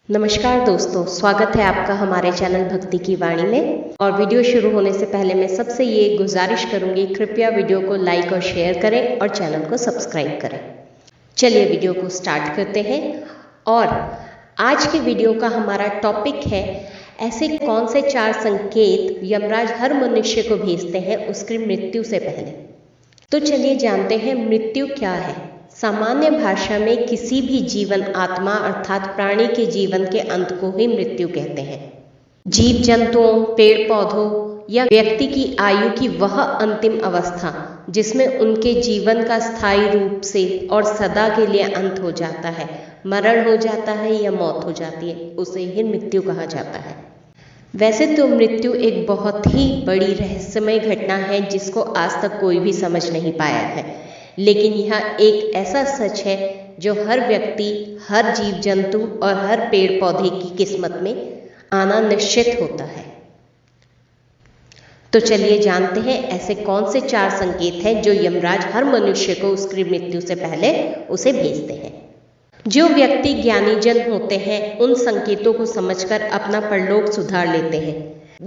नमस्कार दोस्तों, स्वागत है आपका हमारे चैनल भक्ति की वाणी में। और वीडियो शुरू होने से पहले मैं सबसे ये गुजारिश करूंगी, कृपया वीडियो को लाइक और शेयर करें और चैनल को सब्सक्राइब करें। चलिए वीडियो को स्टार्ट करते हैं। और आज के वीडियो का हमारा टॉपिक है, ऐसे कौन से 4 संकेत यमराज हर मनुष्य को भेजते हैं उसकी मृत्यु से पहले। तो चलिए जानते हैं मृत्यु क्या है। सामान्य भाषा में किसी भी जीवन आत्मा अर्थात प्राणी के जीवन के अंत को ही मृत्यु कहते हैं। जीव जंतुओं, पेड़ पौधों या व्यक्ति की आयु की वह अंतिम अवस्था जिसमें उनके जीवन का स्थायी रूप से और सदा के लिए अंत हो जाता है, मरण हो जाता है या मौत हो जाती है, उसे ही मृत्यु कहा जाता है। वैसे तो मृत्यु एक बहुत ही बड़ी रहस्यमय घटना है जिसको आज तक कोई भी समझ नहीं पाया है, लेकिन यह एक ऐसा सच है जो हर व्यक्ति, हर जीव जंतु और हर पेड़ पौधे की किस्मत में आना निश्चित होता है। तो चलिए जानते हैं ऐसे कौन से 4 संकेत हैं जो यमराज हर मनुष्य को उसकी मृत्यु से पहले उसे भेजते हैं। जो व्यक्ति ज्ञानी जन होते हैं उन संकेतों को समझकर अपना परलोक सुधार लेते हैं,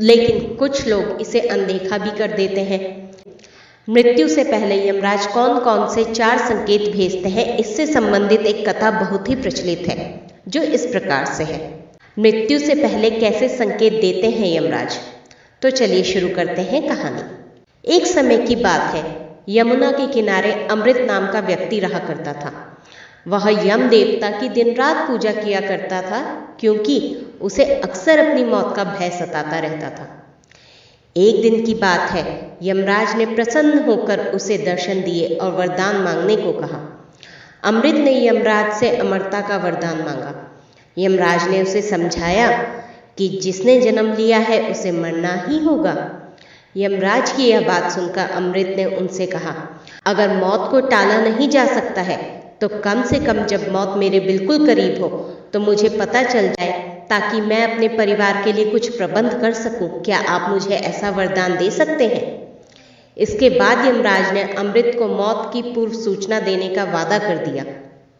लेकिन कुछ लोग इसे अनदेखा भी कर देते हैं। मृत्यु से पहले यमराज कौन कौन से 4 संकेत भेजते हैं, इससे संबंधित एक कथा बहुत ही प्रचलित है जो इस प्रकार से है। मृत्यु से पहले कैसे संकेत देते हैं यमराज। तो चलिए शुरू करते हैं कहानी। एक समय की बात है, यमुना के किनारे अमृत नाम का व्यक्ति रहा करता था। वह यम देवता की दिन रात पूजा किया करता था, क्योंकि उसे अक्सर अपनी मौत का भय सताता रहता था। एक दिन की बात है, यमराज ने प्रसन्न होकर उसे दर्शन दिए और वरदान मांगने को कहा। अमृत ने यमराज से अमरता का वरदान मांगा। यमराज ने उसे समझाया कि जिसने जन्म लिया है उसे मरना ही होगा। यमराज की यह बात सुनकर अमृत ने उनसे कहा, अगर मौत को टाला नहीं जा सकता है तो कम से कम जब मौत मेरे बिल्कुल करीब हो तो मुझे पता चल जाए, ताकि मैं अपने परिवार के लिए कुछ प्रबंध कर सकूं। क्या आप मुझे ऐसा वरदान दे सकते हैं? इसके बाद यमराज ने अमृत को मौत की पूर्व सूचना देने का वादा कर दिया।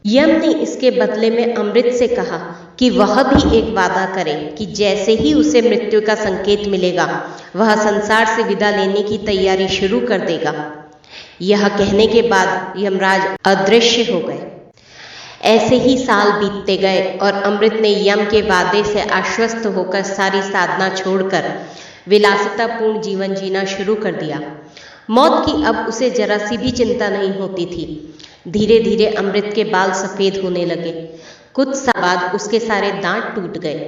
यम ने इसके बदले में अमृत से कहा कि वह भी एक वादा करे कि जैसे ही उसे मृत्यु का संकेत मिलेगा वह संसार से विदा लेने की तैयारी शुरू कर देगा। यह कहने के बाद यमराज अदृश्य हो गए। ऐसे ही साल बीतते गए और अमृत ने यम के वादे से आश्वस्त होकर सारी साधना छोड़कर विलासितापूर्ण जीवन जीना शुरू कर दिया। मौत की अब उसे जरा सी भी चिंता नहीं होती थी। धीरे धीरे अमृत के बाल सफेद होने लगे। कुछ साल बाद उसके सारे दांत टूट गए।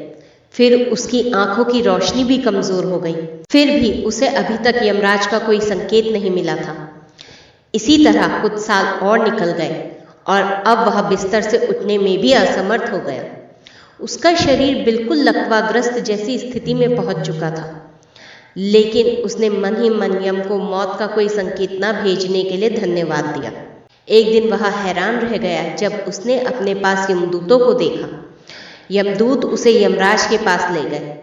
फिर उसकी आंखों की रोशनी भी कमजोर हो गई। फिर भी उसे अभी तक यमराज का कोई संकेत नहीं मिला था। इसी तरह कुछ साल और निकल गए और अब वह बिस्तर से उठने में भी असमर्थ हो गया। उसका शरीर बिल्कुल लकवाग्रस्त जैसी स्थिति में पहुंच चुका था, लेकिन उसने मन ही मन यम को मौत का कोई संकेत न भेजने के लिए धन्यवाद दिया। एक दिन वह हैरान रह गया जब उसने अपने पास यमदूतों को देखा। यमदूत उसे यमराज के पास ले गए।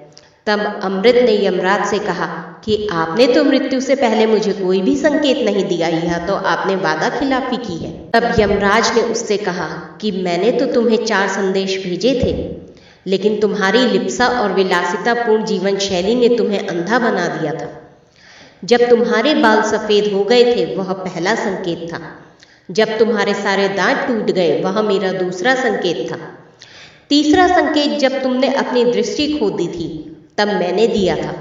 तब अमृत ने यमराज से कहा कि आपने तो मृत्यु से पहले मुझे कोई भी संकेत नहीं दिया, यह तो आपने वादा खिलाफी की है। तब यमराज ने उससे कहा कि मैंने तो तुम्हें 4 संदेश भेजे थे, लेकिन तुम्हारी लिप्सा और विलासितापूर्ण जीवन शैली ने तुम्हें अंधा बना दिया था। जब तुम्हारे बाल सफेद हो गए थे वह पहला संकेत था। जब तुम्हारे सारे दांत टूट गए वह मेरा दूसरा संकेत था। तीसरा संकेत जब तुमने अपनी दृष्टि खो दी थी तब मैंने दिया था।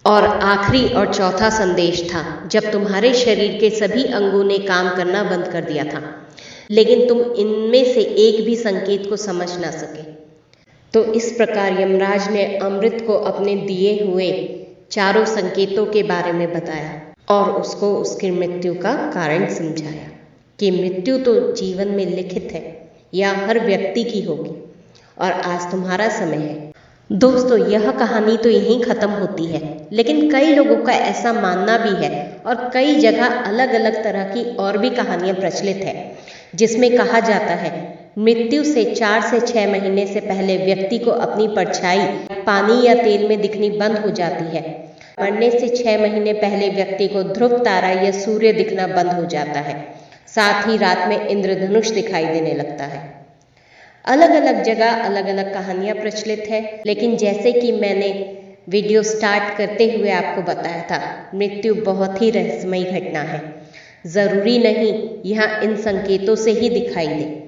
और आखिरी और चौथा संदेश था जब तुम्हारे शरीर के सभी अंगों ने काम करना बंद कर दिया था, लेकिन तुम इनमें से एक भी संकेत को समझ ना सके। तो इस प्रकार यमराज ने अमृत को अपने दिए हुए 4 संकेतों के बारे में बताया और उसको उसकी मृत्यु का कारण समझाया कि मृत्यु तो जीवन में लिखित है या हर व्यक्ति की होगी और आज तुम्हारा समय है। दोस्तों, यह कहानी तो यहीं खत्म होती है, लेकिन कई लोगों का ऐसा मानना भी है और कई जगह अलग अलग तरह की और भी कहानियां प्रचलित है, जिसमें कहा जाता है मृत्यु से 4 से 6 महीने से पहले व्यक्ति को अपनी परछाई पानी या तेल में दिखनी बंद हो जाती है। मरने से 6 महीने पहले व्यक्ति को ध्रुव तारा या सूर्य दिखना बंद हो जाता है। साथ ही रात में इंद्रधनुष दिखाई देने लगता है। अलग अलग जगह अलग अलग कहानियां प्रचलित है, लेकिन जैसे कि मैंने वीडियो स्टार्ट करते हुए आपको बताया था, मृत्यु बहुत ही रहस्यमयी घटना है। जरूरी नहीं यहाँ इन संकेतों से ही दिखाई दे।